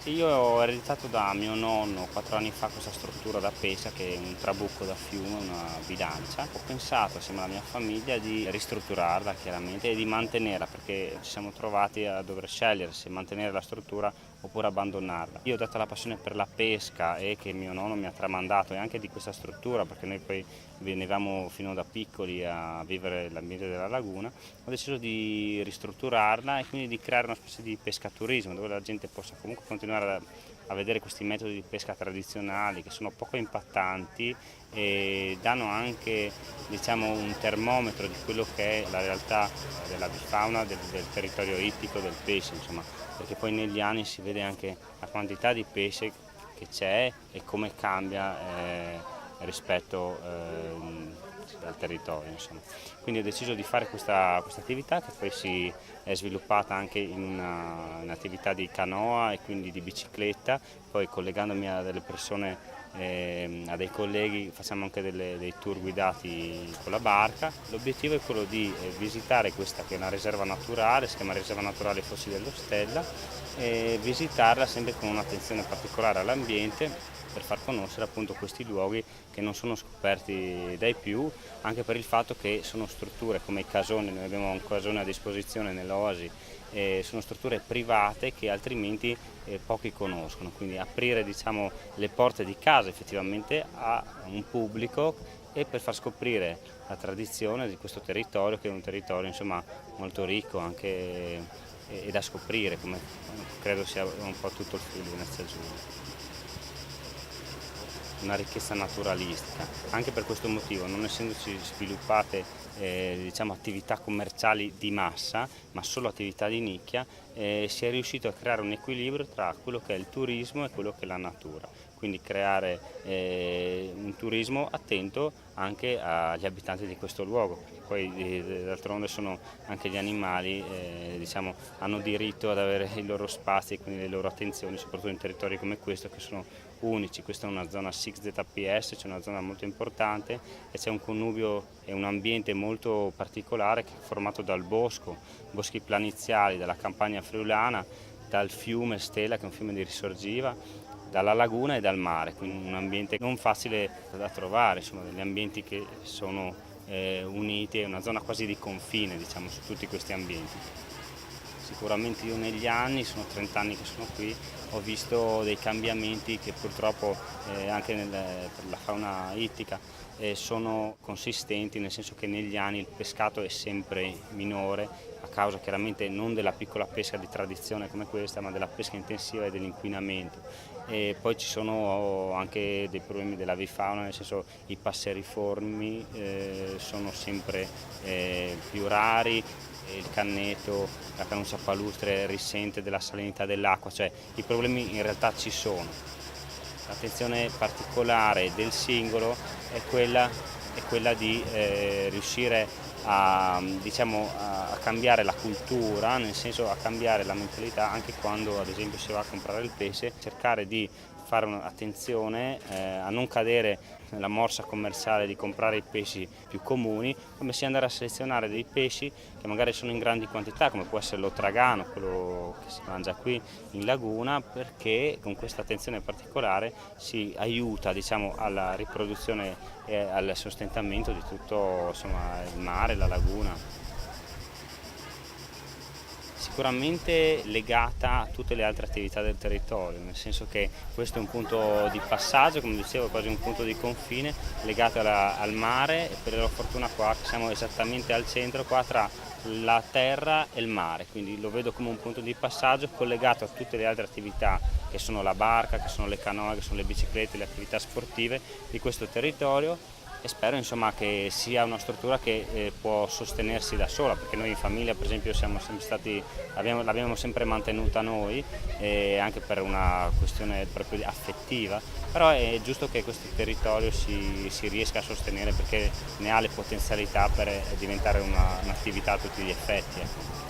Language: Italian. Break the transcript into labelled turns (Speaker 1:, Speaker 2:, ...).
Speaker 1: Sì, io ho ereditato da mio nonno 4 anni fa questa struttura da pesca che è un trabucco da fiume, una bilancia. Ho pensato assieme alla mia famiglia di ristrutturarla chiaramente e di mantenerla perché ci siamo trovati a dover scegliere se mantenere la struttura oppure abbandonarla. Io ho dato la passione per la pesca e che mio nonno mi ha tramandato e anche di questa struttura perché noi poi venivamo fino da piccoli a vivere l'ambiente della laguna, ho deciso di ristrutturarla e quindi di creare una specie di pescaturismo dove la gente possa comunque continuare a vedere questi metodi di pesca tradizionali che sono poco impattanti e danno anche, diciamo, un termometro di quello che è la realtà della bifauna, del territorio ittico, del pesce, insomma, perché poi negli anni si vede anche la quantità di pesce che c'è e come cambia rispetto al territorio, insomma. Quindi ho deciso di fare questa attività che poi si è sviluppata anche in un'attività di canoa e quindi di bicicletta, poi collegandomi a delle persone, a dei colleghi facciamo anche dei tour guidati con la barca. L'obiettivo è quello di visitare questa che è una riserva naturale, si chiama Riserva Naturale Fossi dello Stella, e visitarla sempre con un'attenzione particolare all'ambiente per far conoscere appunto questi luoghi che non sono scoperti dai più, anche per il fatto che sono strutture come i casoni, noi abbiamo un casone a disposizione nell'Oasi, sono strutture private che altrimenti pochi conoscono, quindi aprire, diciamo, le porte di casa effettivamente a un pubblico e per far scoprire la tradizione di questo territorio che è un territorio, insomma, molto ricco anche e da scoprire, come credo sia un po' tutto il Friuli Venezia Giulia. Una ricchezza naturalistica, anche per questo motivo, non essendoci sviluppate diciamo, attività commerciali di massa, ma solo attività di nicchia, si è riuscito a creare un equilibrio tra quello che è il turismo e quello che è la natura. Quindi creare un turismo attento anche agli abitanti di questo luogo, perché poi d'altronde sono anche gli animali, diciamo, hanno diritto ad avere i loro spazi e quindi le loro attenzioni, soprattutto in territori come questo che sono unici. Questa è una zona 6ZPS, c'è una zona molto importante e c'è un connubio e un ambiente molto particolare che è formato dal bosco, boschi planiziali, dalla campagna friulana, dal fiume Stella che è un fiume di risorgiva, dalla laguna e dal mare, quindi un ambiente non facile da trovare, insomma degli ambienti che sono uniti, è una zona quasi di confine, diciamo, su tutti questi ambienti. Sicuramente io negli anni, sono 30 anni che sono qui, ho visto dei cambiamenti che purtroppo anche per la fauna ittica sono consistenti, nel senso che negli anni il pescato è sempre minore a causa chiaramente non della piccola pesca di tradizione come questa, ma della pesca intensiva e dell'inquinamento. E poi ci sono anche dei problemi dell'avifauna, nel senso i passeriformi sono sempre più rari, il canneto, la cannuccia palustre risente della salinità dell'acqua, cioè i problemi in realtà ci sono. L'attenzione particolare del singolo è quella di riuscire a, diciamo, a cambiare la cultura, nel senso a cambiare la mentalità anche quando ad esempio si va a comprare il pesce, cercare di fare attenzione a non cadere nella morsa commerciale di comprare i pesci più comuni, come sia andare a selezionare dei pesci che magari sono in grandi quantità, come può essere l'otragano, quello che si mangia qui in laguna, perché con questa attenzione particolare si aiuta, diciamo, alla riproduzione e al sostentamento di tutto, insomma, il mare, la laguna. Sicuramente legata a tutte le altre attività del territorio, nel senso che questo è un punto di passaggio, come dicevo, quasi un punto di confine legato al mare e per la fortuna qua che siamo esattamente al centro, qua tra la terra e il mare, quindi lo vedo come un punto di passaggio collegato a tutte le altre attività che sono la barca, che sono le canoe, che sono le biciclette, le attività sportive di questo territorio e spero, insomma, che sia una struttura che può sostenersi da sola, perché noi in famiglia per esempio siamo sempre stati, l'abbiamo sempre mantenuta noi, anche per una questione proprio affettiva, però è giusto che questo territorio si riesca a sostenere perché ne ha le potenzialità per diventare un'attività a tutti gli effetti. Ecco.